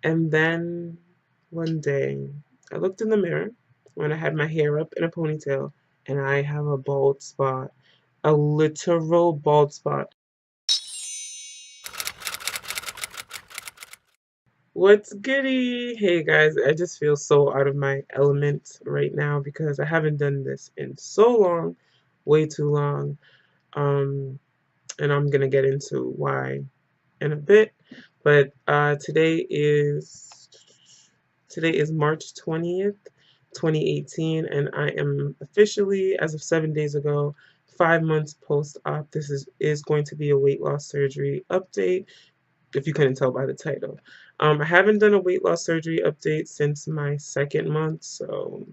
And then one day, I looked in the mirror when I had my hair up in a ponytail, and I have a bald spot, a literal bald spot. What's goody? Hey guys, I just feel so out of my element right now because I haven't done this in so long, way too long. Um, and I'm gonna get into why in a bit. But today is March 20th, 2018, and I am officially, as of 7 days ago, 5 months post-op. This is going to be a weight loss surgery update, if you couldn't tell by the title. I haven't done a weight loss surgery update since my second month, so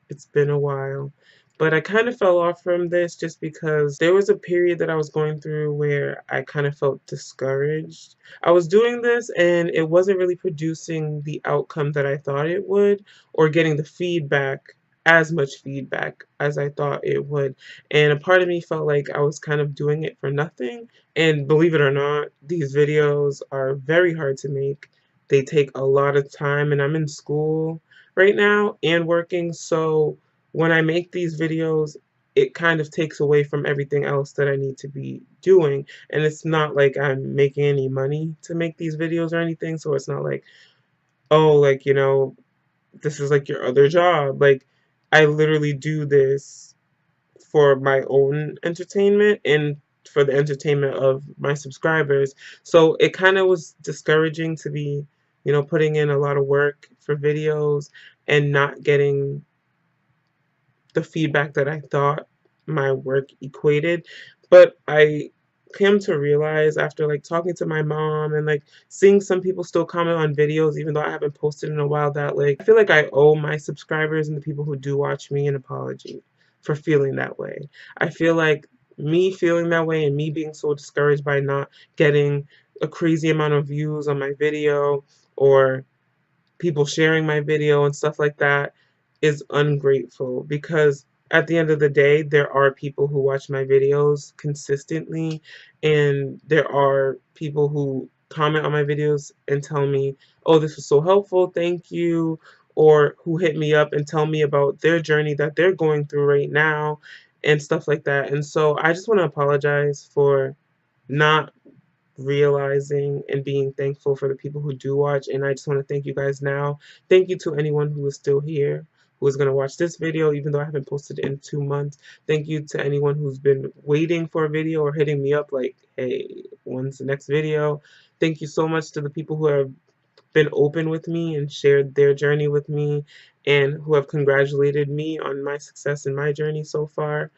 it's been a while. But I kind of fell off from this just because there was a period that I was going through where I kind of felt discouraged. I was doing this and it wasn't really producing the outcome that I thought it would, or getting the feedback, as much feedback as I thought it would. And a part of me felt like I was kind of doing it for nothing. And believe it or not, these videos are very hard to make. They take a lot of time, and I'm in school right now and working, so when I make these videos, it kind of takes away from everything else that I need to be doing. And it's not like I'm making any money to make these videos or anything, so it's not like, oh, like, this is like your other job. Like, I literally do this for my own entertainment and for the entertainment of my subscribers. So it kind of was discouraging to be, putting in a lot of work for videos and not getting the feedback that I thought my work equated. But I came to realize after like talking to my mom and like seeing some people still comment on videos even though I haven't posted in a while, that like I feel like I owe my subscribers and the people who do watch me an apology for feeling that way. I feel like me feeling that way and me being so discouraged by not getting a crazy amount of views on my video, or people sharing my video and stuff like that, is ungrateful, because at the end of the day, there are people who watch my videos consistently, and there are people who comment on my videos and tell me, oh, this was so helpful, thank you, or who hit me up and tell me about their journey that they're going through right now and stuff like that. And so I just want to apologize for not realizing and being thankful for the people who do watch. And I just want to thank you guys now. Thank you to anyone who is still here, who is going to watch this video even though I haven't posted in 2 months. Thank you to anyone who's been waiting for a video or hitting me up like, hey, when's the next video? Thank you so much to the people who have been open with me and shared their journey with me, and who have congratulated me on my success in my journey so far.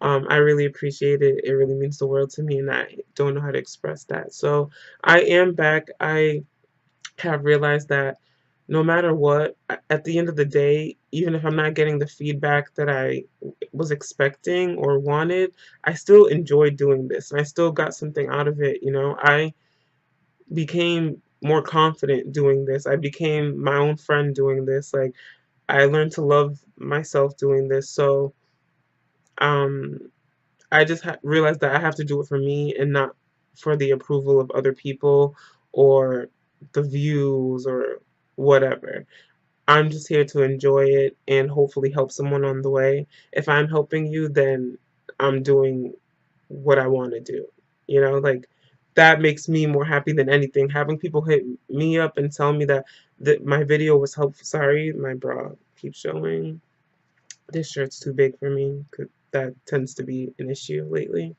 I really appreciate it. It really means the world to me, and I don't know how to express that. So I am back. I have realized that no matter what, at the end of the day, even if I'm not getting the feedback that I was expecting or wanted, I still enjoy doing this, and I still got something out of it. I became more confident doing this. I became my own friend doing this. Like, I learned to love myself doing this. So, um, I just realized that I have to do it for me and not for the approval of other people or the views or whatever. I'm just here to enjoy it and hopefully help someone on the way. If I'm helping you, then I'm doing what I want to do. Like, that makes me more happy than anything. Having people hit me up and tell me that my video was helpful. Sorry, my bra keeps showing. This shirt's too big for me, 'cause that tends to be an issue lately.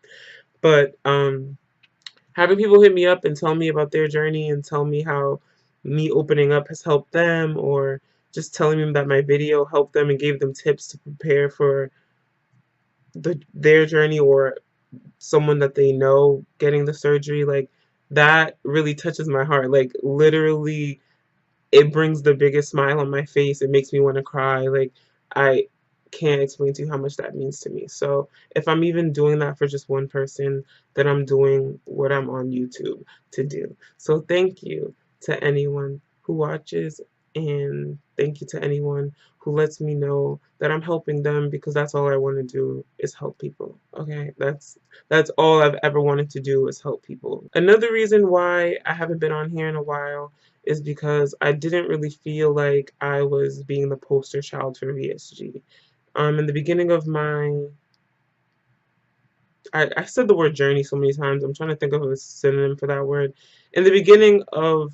But having people hit me up and tell me about their journey and tell me how me opening up has helped them, or just telling them that my video helped them and gave them tips to prepare for their journey, or someone that they know getting the surgery, like, that really touches my heart. Like, literally, it brings the biggest smile on my face. It makes me want to cry. Like, I can't explain to you how much that means to me. So if I'm even doing that for just one person, then I'm doing what I'm on YouTube to do. So thank you to anyone who watches And thank you to anyone who lets me know that I'm helping them, because that's all I want to do is help people. Okay, that's all I've ever wanted to do is help people. Another reason why I haven't been on here in a while is because I didn't really feel like I was being the poster child for VSG. In the beginning of I said the word journey so many times. I'm trying to think of a synonym for that word. In the beginning of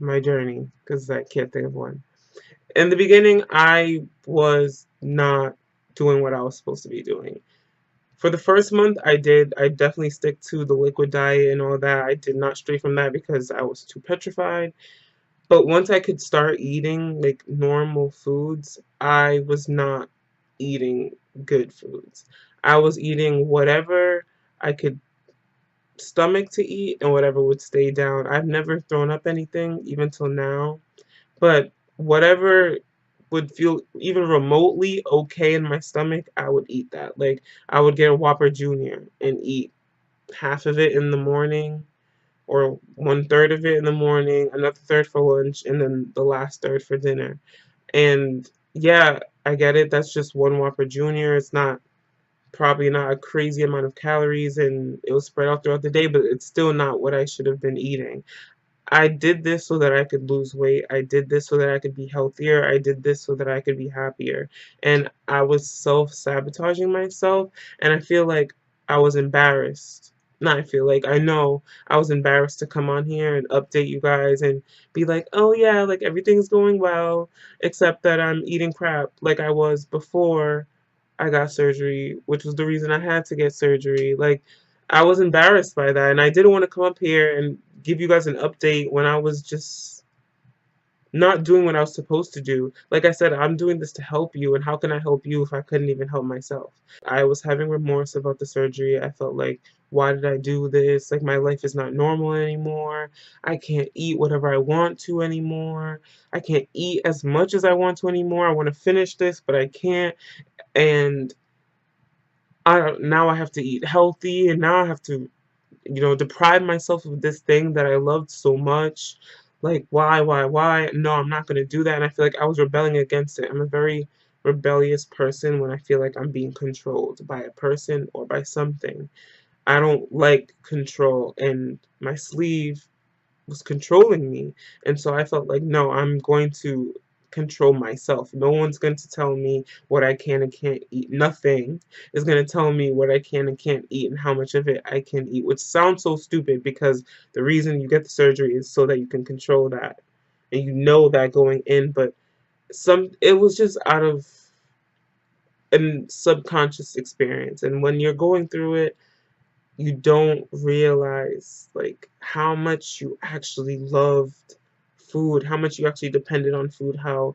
my journey, because I can't think of one. In the beginning, I was not doing what I was supposed to be doing. For the first month, I did. I definitely stick to the liquid diet and all that. I did not stray from that because I was too petrified. But once I could start eating like normal foods, I was not eating good foods. I was eating whatever I could stomach to eat and whatever would stay down. I've never thrown up anything even till now, but whatever would feel even remotely okay in my stomach, I would eat that. Like I would get a Whopper Jr. and eat half of it in the morning, or 1/3 of it in the morning, another third for lunch, and then the last third for dinner. And yeah, I get it. That's just one Whopper Jr. It's not probably not a crazy amount of calories, and it was spread out throughout the day, but it's still not what I should have been eating. I did this so that I could lose weight. I did this so that I could be healthier. I did this so that I could be happier. And I was self-sabotaging myself, and I feel like I was embarrassed. Not I feel like, I know I was embarrassed to come on here and update you guys and be like, oh yeah, like everything's going well, except that I'm eating crap like I was before I got surgery, which was the reason I had to get surgery. Like, I was embarrassed by that, and I didn't want to come up here and give you guys an update when I was just not doing what I was supposed to do. Like I said, I'm doing this to help you, and how can I help you if I couldn't even help myself? I was having remorse about the surgery. I felt like, why did I do this? Like, my life is not normal anymore. I can't eat whatever I want to anymore. I can't eat as much as I want to anymore. I want to finish this, but I can't. And now I have to eat healthy, and now I have to, deprive myself of this thing that I loved so much. Like, why? No, I'm not gonna do that. And I feel like I was rebelling against it. I'm a very rebellious person when I feel like I'm being controlled by a person or by something. I don't like control, and my sleeve was controlling me. And so I felt like, no, I'm going to control myself. No one's going to tell me what I can and can't eat. Nothing is going to tell me what I can and can't eat and how much of it I can eat, which sounds so stupid because the reason you get the surgery is so that you can control that. And you know that going in, but it was just out of a subconscious experience. And when you're going through it, you don't realize like how much you actually loved food, how much you actually depended on food, how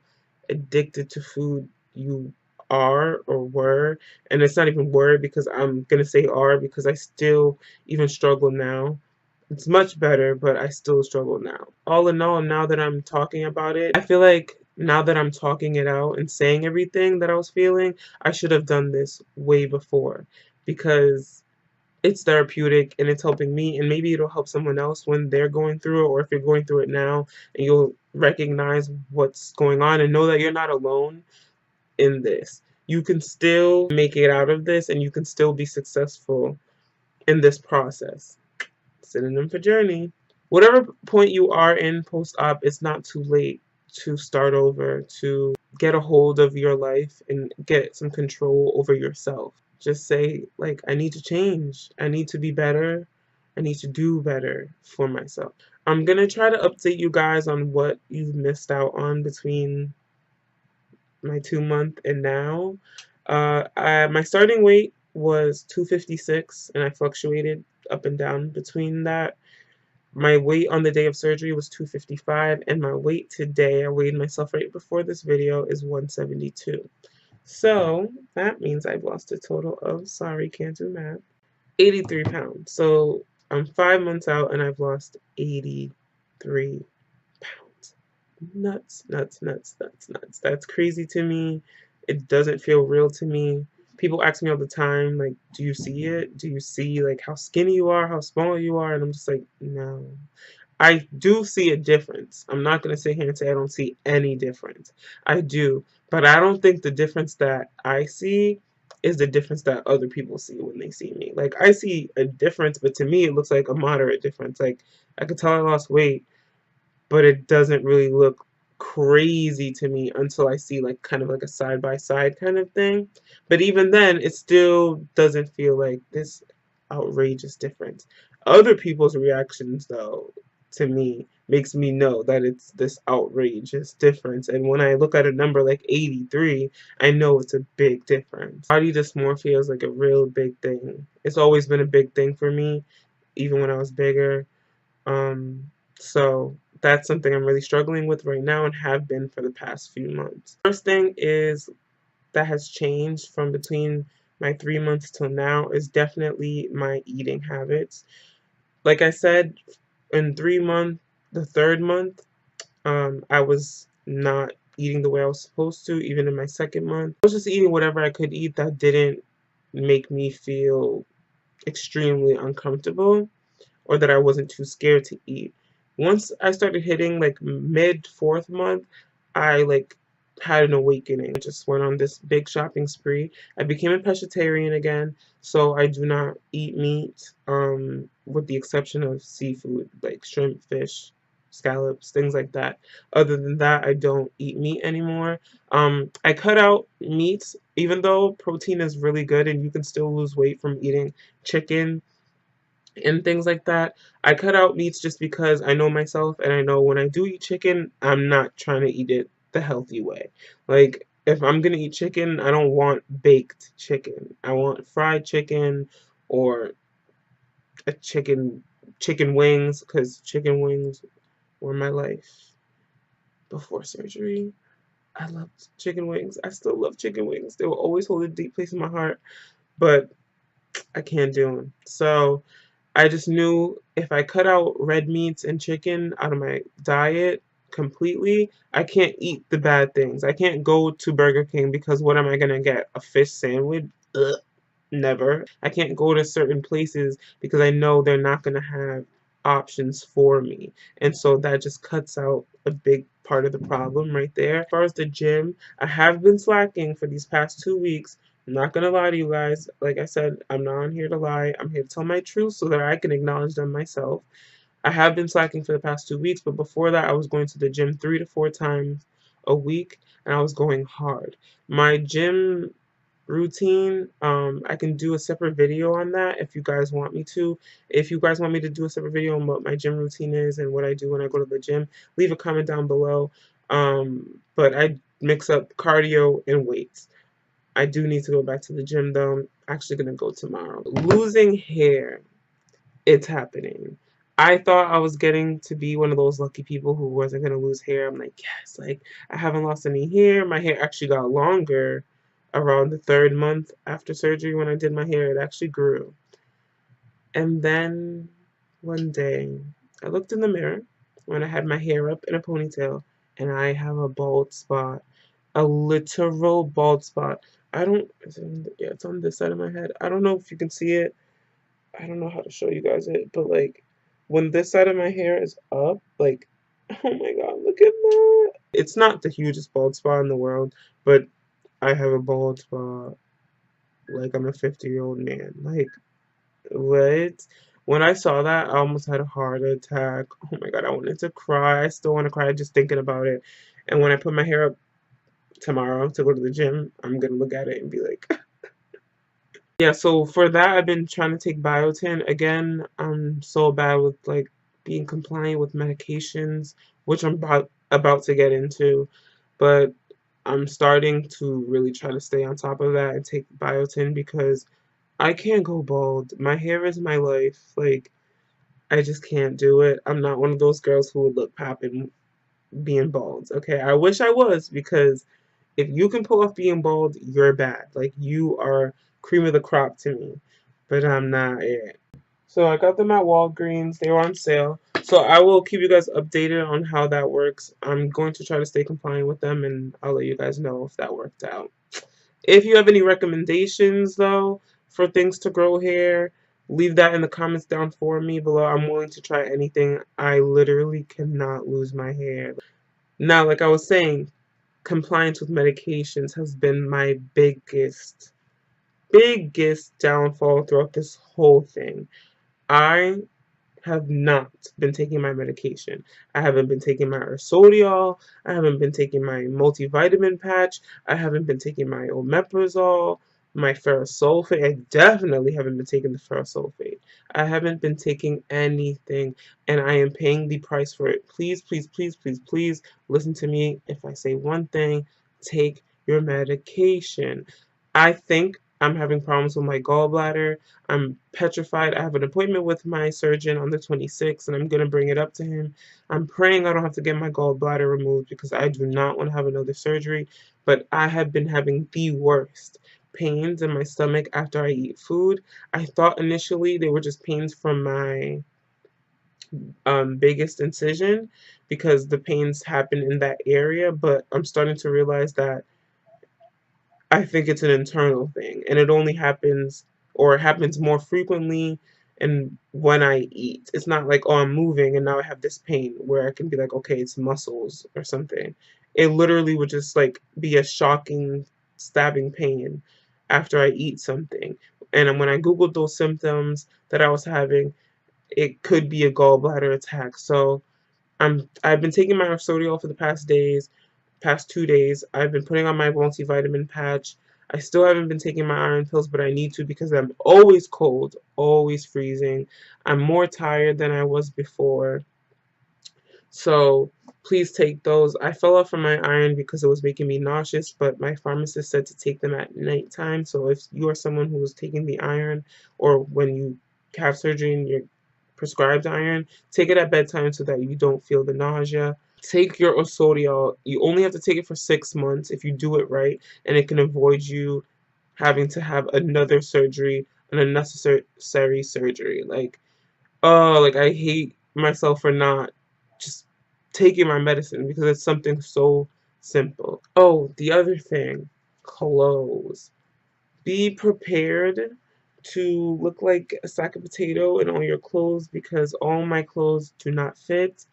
addicted to food you are or were. And it's not even were, because I'm gonna say are, because I still even struggle now. It's much better, but I still struggle now. All in all, now that I'm talking about it, I feel like now that I'm talking it out and saying everything that I was feeling, I should have done this way before, because it's therapeutic and it's helping me, and maybe it'll help someone else when they're going through it, or if you're going through it now, and you'll recognize what's going on and know that you're not alone in this. You can still make it out of this, and you can still be successful in this process. Synonym for journey. Whatever point you are in post-op, it's not too late to start over, to get a hold of your life and get some control over yourself. Just say, like, I need to change. I need to be better. I need to do better for myself. I'm gonna try to update you guys on what you've missed out on between my 2 month and now. My starting weight was 256, and I fluctuated up and down between that. My weight on the day of surgery was 255, and my weight today, I weighed myself right before this video, is 172. So that means I've lost a total of, sorry, can't do math, 83 pounds. So I'm 5 months out and I've lost 83 pounds. Nuts, nuts, nuts, nuts, nuts. That's crazy to me. It doesn't feel real to me. People ask me all the time, like, do you see it? Do you see like how skinny you are, how small you are? And I'm just like, no. I do see a difference. I'm not going to sit here and say I don't see any difference. I do, but I don't think the difference that I see is the difference that other people see when they see me. Like, I see a difference, but to me it looks like a moderate difference. Like, I could tell I lost weight, but it doesn't really look crazy to me until I see like kind of like a side by side kind of thing. But even then, it still doesn't feel like this outrageous difference. Other people's reactions, though, to me makes me know that it's this outrageous difference. And when I look at a number like 83, I know it's a big difference. Body dysmorphia is like a real big thing. It's always been a big thing for me, even when I was bigger. So that's something I'm really struggling with right now and have been for the past few months. First thing is that has changed from between my 3 months till now is definitely my eating habits. Like I said, in 3 months, the third month, I was not eating the way I was supposed to, even in my second month. I was just eating whatever I could eat that didn't make me feel extremely uncomfortable, or that I wasn't too scared to eat. Once I started hitting like mid fourth month, I like had an awakening. I just went on this big shopping spree. I became a pescatarian again, so I do not eat meat, with the exception of seafood like shrimp, fish, scallops, things like that. Other than that, I don't eat meat anymore. I cut out meats, even though protein is really good and you can still lose weight from eating chicken and things like that. I cut out meats just because I know myself and I know when I do eat chicken, I'm not trying to eat it the healthy way. Like, if I'm gonna eat chicken, I don't want baked chicken. I want fried chicken or a chicken wings, because chicken wings were my life before surgery. I loved chicken wings. I still love chicken wings. They will always hold a deep place in my heart, but I can't do them. So I just knew if I cut out red meats and chicken out of my diet completely, I can't eat the bad things. I can't go to Burger King because what am I gonna get? A fish sandwich? Ugh, never. I can't go to certain places because I know they're not gonna have options for me. And so that just cuts out a big part of the problem right there. As far as the gym, I have been slacking for these past 2 weeks. I'm not gonna lie to you guys. Like I said, I'm not on here to lie. I'm here to tell my truth so that I can acknowledge them myself. I have been slacking for the past 2 weeks, but before that, I was going to the gym 3 to 4 times a week, and I was going hard. My gym routine, I can do a separate video on that if you guys want me to. If you guys want me to do a separate video on what my gym routine is and what I do when I go to the gym, leave a comment down below. But I mix up cardio and weights. I do need to go back to the gym though. I'm actually gonna go tomorrow. Losing hair, it's happening. I thought I was getting to be one of those lucky people who wasn't gonna lose hair. I'm like, yes, like I haven't lost any hair. My hair actually got longer around the third month after surgery. When I did my hair, it actually grew. And then one day, I looked in the mirror when I had my hair up in a ponytail, and I have a bald spot, a literal bald spot. I don't, yeah, it's on this side of my head. I don't know if you can see it. I don't know how to show you guys it, but like when this side of my hair is up, like, oh my god, look at that. It's not the hugest bald spot in the world, but I have a bald spot like I'm a 50-year-old man. Like, what? When I saw that, I almost had a heart attack. Oh my god, I wanted to cry. I still want to cry just thinking about it. And when I put my hair up tomorrow to go to the gym, I'm gonna look at it and be like, yeah, so for that, I've been trying to take biotin. Again, I'm so bad with like being compliant with medications, which I'm about to get into, but I'm starting to really try to stay on top of that and take biotin because I can't go bald. My hair is my life. Like, I just can't do it. I'm not one of those girls who would look poppin' being bald. Okay, I wish I was, because if you can pull off being bald, you're bad. Like, you are cream of the crop to me. But I'm not it. So I got them at Walgreens. They were on sale. So I will keep you guys updated on how that works. I'm going to try to stay compliant with them, and I'll let you guys know if that worked out. If you have any recommendations, though, for things to grow hair, Leave that in the comments down for me below. I'm willing to try anything. I literally cannot lose my hair. Now, like I was saying, compliance with medications has been my biggest downfall throughout this whole thing. I have not been taking my medication. I haven't been taking my Ursodiol. I haven't been taking my multivitamin patch. I haven't been taking my omeprazole, my ferrous sulfate. I definitely haven't been taking the ferrous sulfate. I haven't been taking anything, and I am paying the price for it. Please, please, please, please, please listen to me. If I say one thing, take your medication. I think I'm having problems with my gallbladder. I'm petrified. I have an appointment with my surgeon on the 26th, and I'm going to bring it up to him. I'm praying I don't have to get my gallbladder removed because I do not want to have another surgery, but I have been having the worst pains in my stomach after I eat food. I thought initially they were just pains from my biggest incision because the pains happen in that area, but I'm starting to realize that I think it's an internal thing, and it only happens or happens more frequently and when I eat. It's not like, oh, I'm moving and now I have this pain where I can be like, okay, it's muscles or something. It literally would just like be a shocking, stabbing pain after I eat something. And when I Googled those symptoms that I was having, it could be a gallbladder attack. So I've been taking my Rhapsodiol for the past 2 days. I've been putting on my multivitamin patch. I still haven't been taking my iron pills, but I need to because I'm always cold, always freezing. I'm more tired than I was before. So please take those. I fell off from my iron because it was making me nauseous, but my pharmacist said to take them at nighttime. So if you are someone who is taking the iron or when you have surgery and you're prescribed iron, take it at bedtime so that you don't feel the nausea. Take your Osodiol. You only have to take it for 6 months if you do it right, and it can avoid you having to have another surgery, an unnecessary surgery. Like, oh, like I hate myself for not just taking my medicine because it's something so simple. Oh, the other thing, clothes. Be prepared to look like a sack of potato in all your clothes because all my clothes do not fit.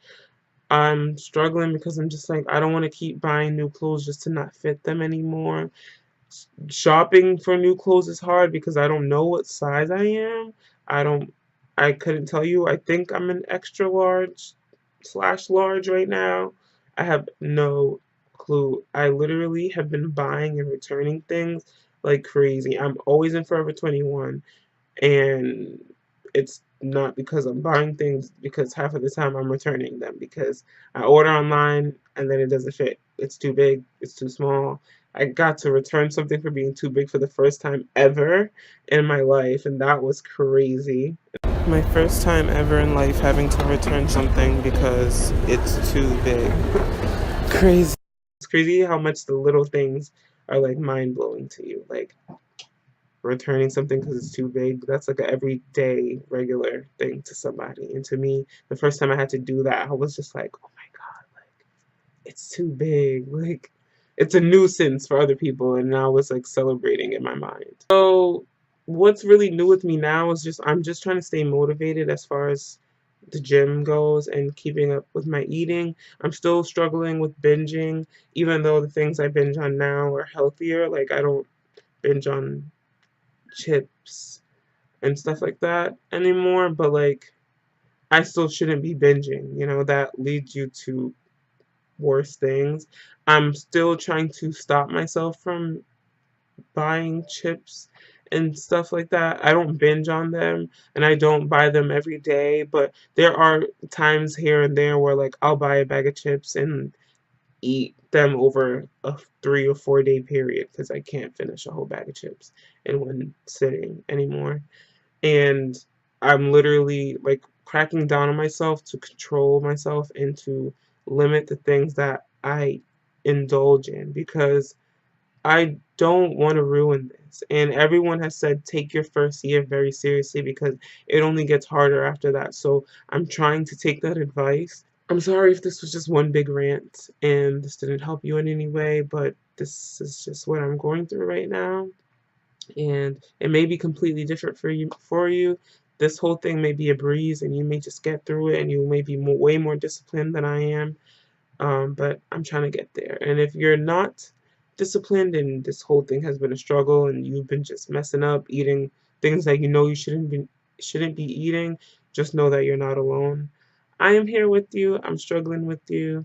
I'm struggling because I'm just like, I don't want to keep buying new clothes just to not fit them anymore. Shopping for new clothes is hard because I don't know what size I am. I don't, I couldn't tell you. I think I'm an extra large slash large right now. I have no clue. I literally have been buying and returning things like crazy. I'm always in Forever 21, and it's not because I'm buying things, because half of the time I'm returning them because I order online and then it doesn't fit. It's too big, it's too small. I got to return something for being too big for the first time ever in my life, and that was crazy. My first time ever in life having to return something because it's too big. Crazy. It's crazy how much the little things are like mind blowing to you. Like, returning something because it's too big, that's like a everyday regular thing to somebody. And to me, the first time I had to do that, I was just like, oh my God, like it's too big. Like it's a nuisance for other people, and I was like celebrating in my mind. So what's really new with me now is just I'm just trying to stay motivated as far as the gym goes and keeping up with my eating. I'm still struggling with binging, even though the things I binge on now are healthier. Like I don't binge on chips and stuff like that anymore, but like I still shouldn't be binging, that leads you to worse things. I'm still trying to stop myself from buying chips and stuff like that. I don't binge on them and I don't buy them every day, but there are times here and there where like I'll buy a bag of chips and eat them over a 3 or 4 day period because I can't finish a whole bag of chips in one sitting anymore. And I'm literally like cracking down on myself to control myself and to limit the things that I indulge in because I don't want to ruin this. And everyone has said take your first year very seriously because it only gets harder after that. So I'm trying to take that advice. I'm sorry if this was just one big rant and this didn't help you in any way, but this is just what I'm going through right now, and it may be completely different for you, this whole thing may be a breeze and you may just get through it and you may be way more disciplined than I am. But I'm trying to get there. And if you're not disciplined and this whole thing has been a struggle and you've been just messing up, eating things that you know you shouldn't be eating, just know that you're not alone. I am here with you. I'm struggling with you.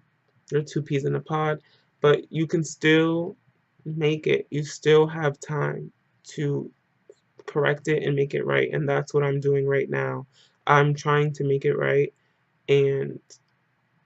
You're two peas in a pod, but you can still make it. You still have time to correct it and make it right, and that's what I'm doing right now. I'm trying to make it right and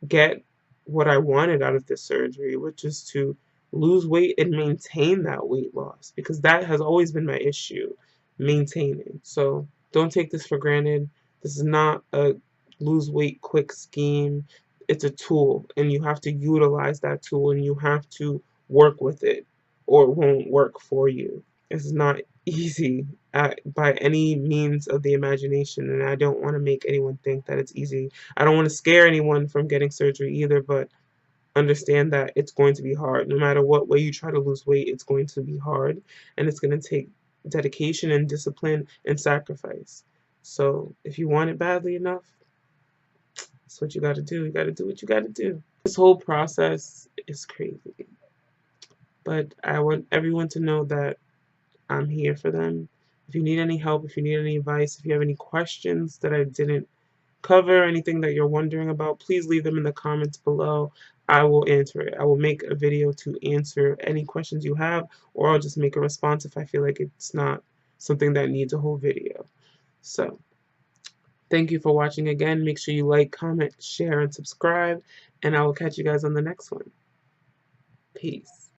get what I wanted out of this surgery, which is to lose weight and maintain that weight loss, because that has always been my issue, maintaining. So don't take this for granted. This is not a lose weight quick scheme. It's a tool, and you have to utilize that tool and you have to work with it, or it won't work for you. It's not easy by any means of the imagination, and I don't want to make anyone think that it's easy. I don't want to scare anyone from getting surgery either, but understand that it's going to be hard. No matter what way you try to lose weight, it's going to be hard, and it's going to take dedication and discipline and sacrifice. So if you want it badly enough, that's what you got to do. You got to do what you got to do. This whole process is crazy, but I want everyone to know that I'm here for them. If you need any help, if you need any advice, if you have any questions that I didn't cover, anything that you're wondering about, please leave them in the comments below. I will answer it. I will make a video to answer any questions you have, or I'll just make a response if I feel like it's not something that needs a whole video. So, thank you for watching again. Make sure you like, comment, share, and subscribe, and I will catch you guys on the next one. Peace.